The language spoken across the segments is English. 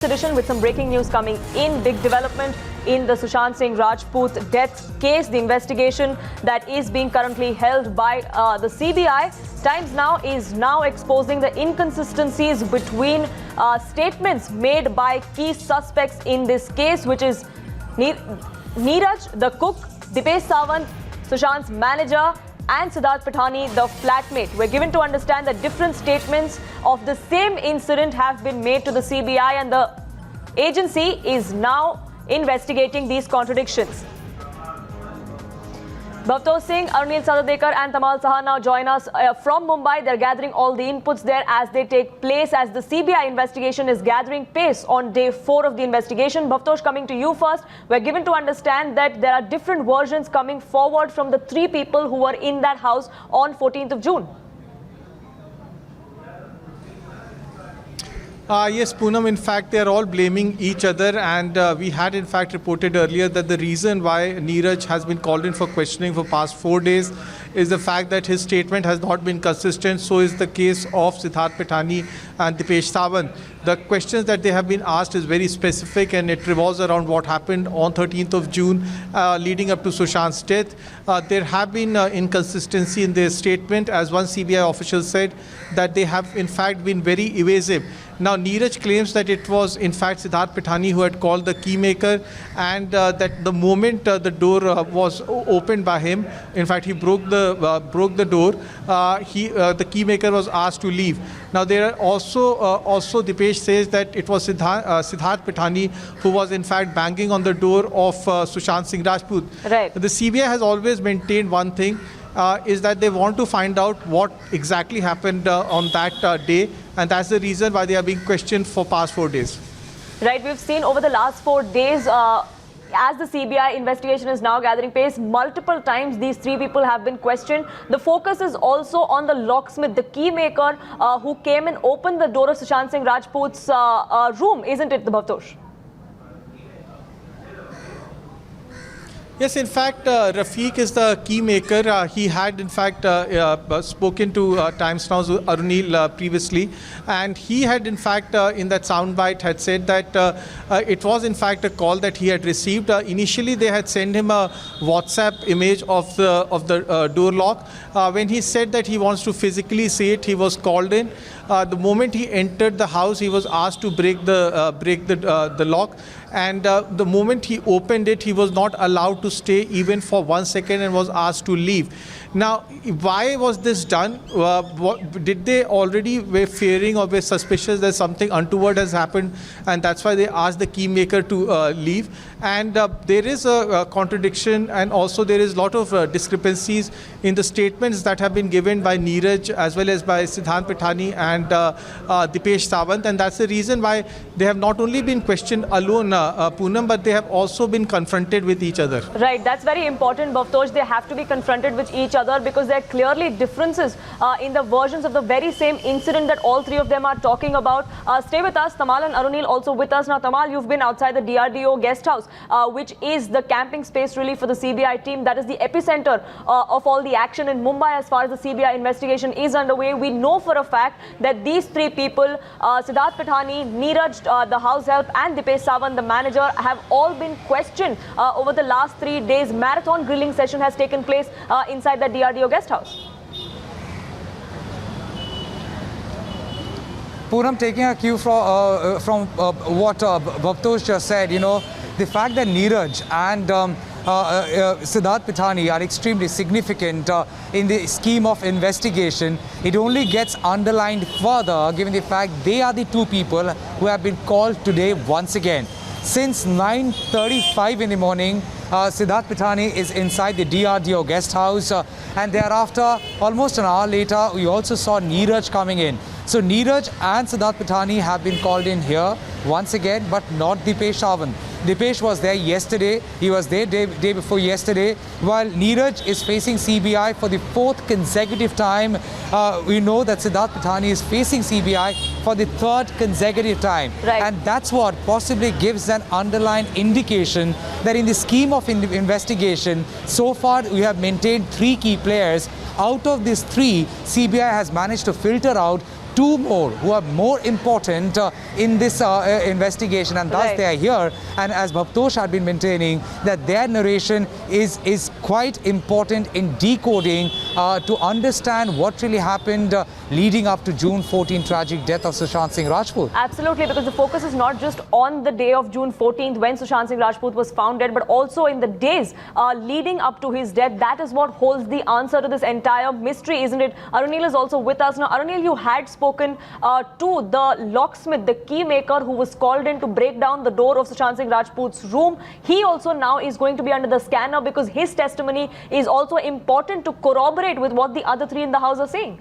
Edition with some breaking news coming in. Big development in the Sushant Singh Rajput death case, the investigation that is being currently held by the CBI. Times Now is now exposing the inconsistencies between statements made by key suspects in this case, which is Neeraj, the cook, Dipesh Sawant, Sushant's manager, and Siddharth Pithani, the flatmate. We're given to understand that different statements of the same incident have been made to the CBI, and the agency is now investigating these contradictions. Bhavtosh Singh, Arunil Sadadekar and Tamal Saha now join us from Mumbai. They're gathering all the inputs there as they take place, as the CBI investigation is gathering pace on day 4 of the investigation. Bhavtosh, coming to you first, we're given to understand that there are different versions coming forward from the 3 people who were in that house on 14th of June. Yes, Poonam, in fact, they are all blaming each other, and we had in fact reported earlier that the reason why Neeraj has been called in for questioning for past 4 days is the fact that his statement has not been consistent. So is the case of Siddharth Pithani and Dipesh Sawant. The questions that they have been asked is very specific, and it revolves around what happened on 13th of June leading up to Sushant's death. There have been inconsistency in their statement, as one CBI official said that they have in fact been very evasive. Now, Neeraj claims that it was in fact Siddharth Pithani who had called the keymaker, and that the moment the door was opened by him, in fact he broke the door, the keymaker was asked to leave. Now, there are also Dipesh says that it was Siddharth Pithani who was in fact banging on the door of Sushant Singh Rajput. Right. The CBI has always maintained one thing, is that they want to find out what exactly happened on that day, and that's the reason why they are being questioned for past 4 days. Right, we've seen over the last 4 days, as the CBI investigation is now gathering pace, multiple times these 3 people have been questioned. The focus is also on the locksmith, the keymaker, who came and opened the door of Sushant Singh Rajput's room, isn't it, Bhavtosh? Yes, in fact, Rafiq is the key maker. He had, in fact, spoken to Times Now's Arunil previously, and he had, in fact, in that soundbite, had said that it was, in fact, a call that he had received. Initially, they had sent him a WhatsApp image of the door lock. When he said that he wants to physically see it, he was called in. The moment he entered the house, he was asked to break the lock. And the moment he opened it, he was not allowed to stay even for 1 second and was asked to leave. Now, why was this done? Did they already were fearing or were suspicious that something untoward has happened, and that's why they asked the keymaker to leave? And there is a contradiction, and also there is a lot of discrepancies in the statements that have been given by Neeraj as well as by Siddharth Pithani and Dipesh Sawant, and that's the reason why they have not only been questioned alone, Poonam, but they have also been confronted with each other. Right, that's very important, Bhavtosh. They have to be confronted with each other because there are clearly differences in the versions of the very same incident that all 3 of them are talking about. Stay with us. Tamal and Arunil also with us. Now, Tamal, you've been outside the DRDO guest house, which is the camping space really for the CBI team. That is the epicenter of all the action in Mumbai as far as the CBI investigation is underway. We know for a fact that these 3 people, Siddharth Pithani, Neeraj, the house help, and Dipesh Sawant, the manager, have all been questioned over the last 3 days. Marathon grilling session has taken place inside the DRDO guest house. Poonam, taking a cue from what Bhavtosh just said, the fact that Neeraj and Siddharth Pithani are extremely significant in the scheme of investigation, it only gets underlined further given the fact they are the 2 people who have been called today once again. Since 9:35 in the morning, Siddharth Pithani is inside the DRDO guest house, and thereafter, almost an hour later, we also saw Neeraj coming in. So Neeraj and Siddharth Pithani have been called in here once again, but not Dipesh Sawant. Dipesh was there yesterday. He was there day before yesterday. While Neeraj is facing CBI for the 4th consecutive time, we know that Siddharth Pithani is facing CBI for the 3rd consecutive time. Right. And that's what possibly gives an underlying indication that in the scheme of investigation, so far we have maintained 3 key players. Out of these 3, CBI has managed to filter out two more who are more important in this investigation, and thus Right. they are here. And as Bhavtosh had been maintaining, that their narration is quite important in decoding to understand what really happened leading up to June 14 tragic death of Sushant Singh Rajput. Absolutely, because the focus is not just on the day of June 14th when Sushant Singh Rajput was found dead, but also in the days leading up to his death. That is what holds the answer to this entire mystery, isn't it? Arunil is also with us. Now, Arunil, you had spoken to the locksmith, the key maker who was called in to break down the door of Sushant Singh Rajput's room. He also now is going to be under the scanner because his testimony is also important to corroborate with what the other three in the house are saying.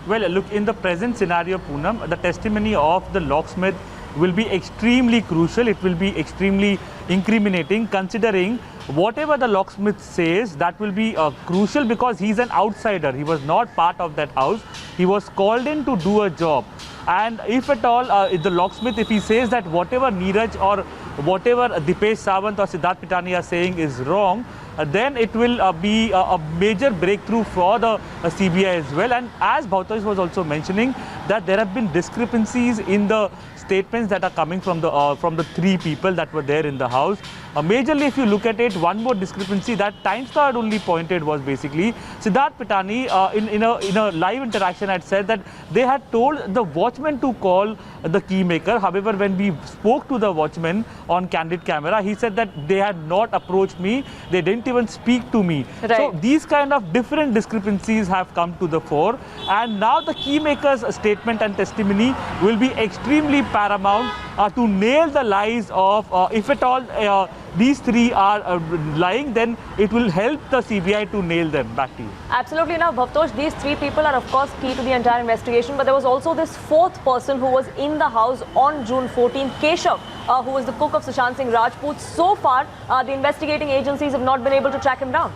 Well, look, in the present scenario, Poonam, the testimony of the locksmith will be extremely crucial. It will be extremely incriminating, considering whatever the locksmith says, that will be crucial because he's an outsider. He was not part of that house. He was called in to do a job. And if at all, the locksmith, if he says that whatever Neeraj or whatever Dipesh Sawant or Siddharth Pitani are saying is wrong, then it will be a major breakthrough for the CBI as well. And as Bhavtosh was also mentioning, that there have been discrepancies in the statements that are coming from the three people that were there in the house. Majorly, if you look at it, one more discrepancy that Times Now had only pointed was basically Siddharth Pitani in a live interaction had said that they had told the watchman to call the key maker. However, when we spoke to the watchman on candid camera, he said that they had not approached me. They didn't even speak to me. Right. So these kind of different discrepancies have come to the fore, and now the key maker's statement and testimony will be extremely paramount to nail the lies of, if at all these three are lying, then it will help the CBI to nail them. Back to you. Absolutely. Now, Bhavtosh, these three people are of course key to the entire investigation, but there was also this fourth person who was in the house on June 14th, Keshav, who was the cook of Sushant Singh Rajput. So far, the investigating agencies have not been able to track him down.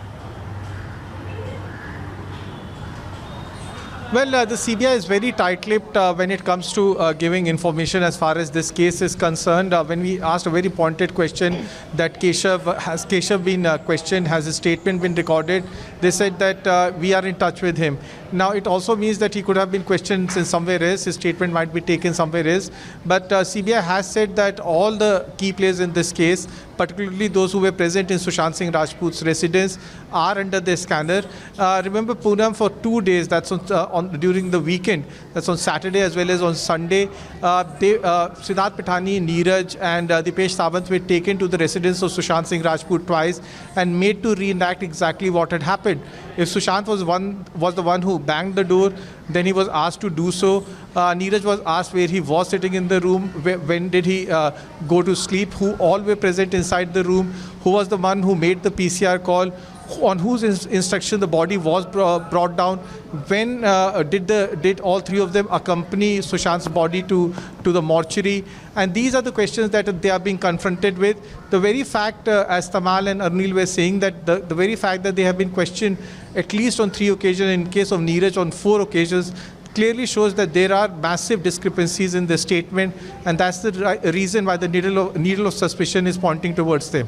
Well, the CBI is very tight-lipped when it comes to giving information as far as this case is concerned. When we asked a very pointed question that has Keshav been questioned, has his statement been recorded, they said that we are in touch with him. Now, it also means that he could have been questioned in somewhere else. His statement might be taken somewhere else. But CBI has said that all the key players in this case, particularly those who were present in Sushant Singh Rajput's residence, are under the scanner. Remember, Poonam, for 2 days, that's during the weekend, that's on Saturday as well as on Sunday, Siddharth Pitani, Neeraj and Dipesh Sawant were taken to the residence of Sushant Singh Rajput twice and made to reenact exactly what had happened. If Sushant was the one who banged the door, then he was asked to do so. Neeraj was asked where he was sitting in the room, when did he go to sleep, who all were present inside the room, who was the one who made the PCR call, on whose instruction the body was brought down, when did all three of them accompany Sushant's body to the mortuary. And these are the questions that they are being confronted with. The very fact, as Tamal and Arunil were saying, that the very fact that they have been questioned at least on 3 occasions, in case of Neeraj on 4 occasions, clearly shows that there are massive discrepancies in the statement, and that's the reason why the needle of suspicion is pointing towards them.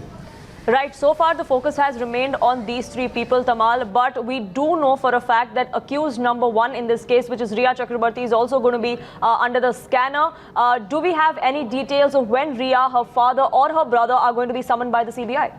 Right, so far the focus has remained on these three people, Tamal, but we do know for a fact that accused number 1 in this case, which is Riya Chakrabarti, is also going to be under the scanner. Do we have any details of when Riya, her father or her brother are going to be summoned by the CBI?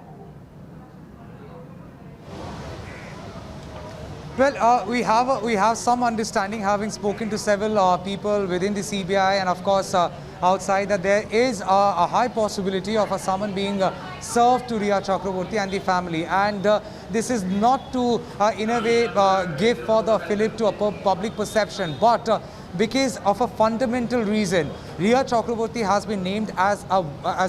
Well, we have some understanding, having spoken to several people within the CBI, and of course outside, that there is a high possibility of a summon being served to Riya Chakraborty and the family. And this is not to, in a way, give further fillip to a public perception, but because of a fundamental reason. Riya Chakraborty has been named as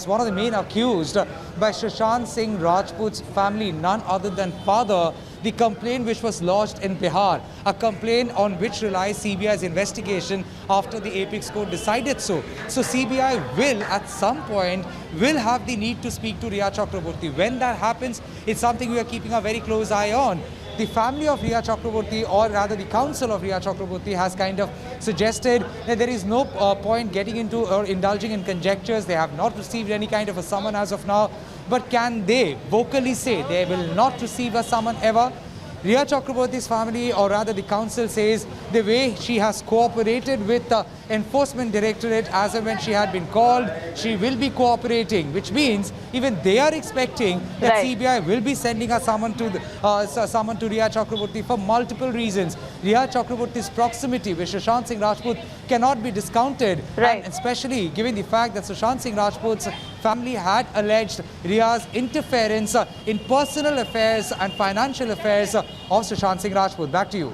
one of the main accused by Sushant Singh Rajput's family, none other than father. The complaint which was lodged in Bihar, a complaint on which relies CBI's investigation after the Apex Court decided so. So CBI will, at some point, will have the need to speak to Riya Chakraborty. When that happens, it's something we are keeping a very close eye on. The family of Riya Chakraborty, or rather the counsel of Riya Chakraborty, has kind of suggested that there is no point getting into or indulging in conjectures. They have not received any kind of a summon as of now. But can they vocally say they will not receive a summon ever? Riya Chakraborty's family, or rather the council, says the way she has cooperated with the Enforcement Directorate as and when she had been called, she will be cooperating, which means even they are expecting that Right. CBI will be sending a summon to Riya Chakraborty for multiple reasons. Riya Chakraborty's proximity with Sushant Singh Rajput cannot be discounted, Right. and especially given the fact that Sushant Singh Rajput's family had alleged Riya's interference in personal affairs and financial affairs of Sushant Singh Rajput. Back to you.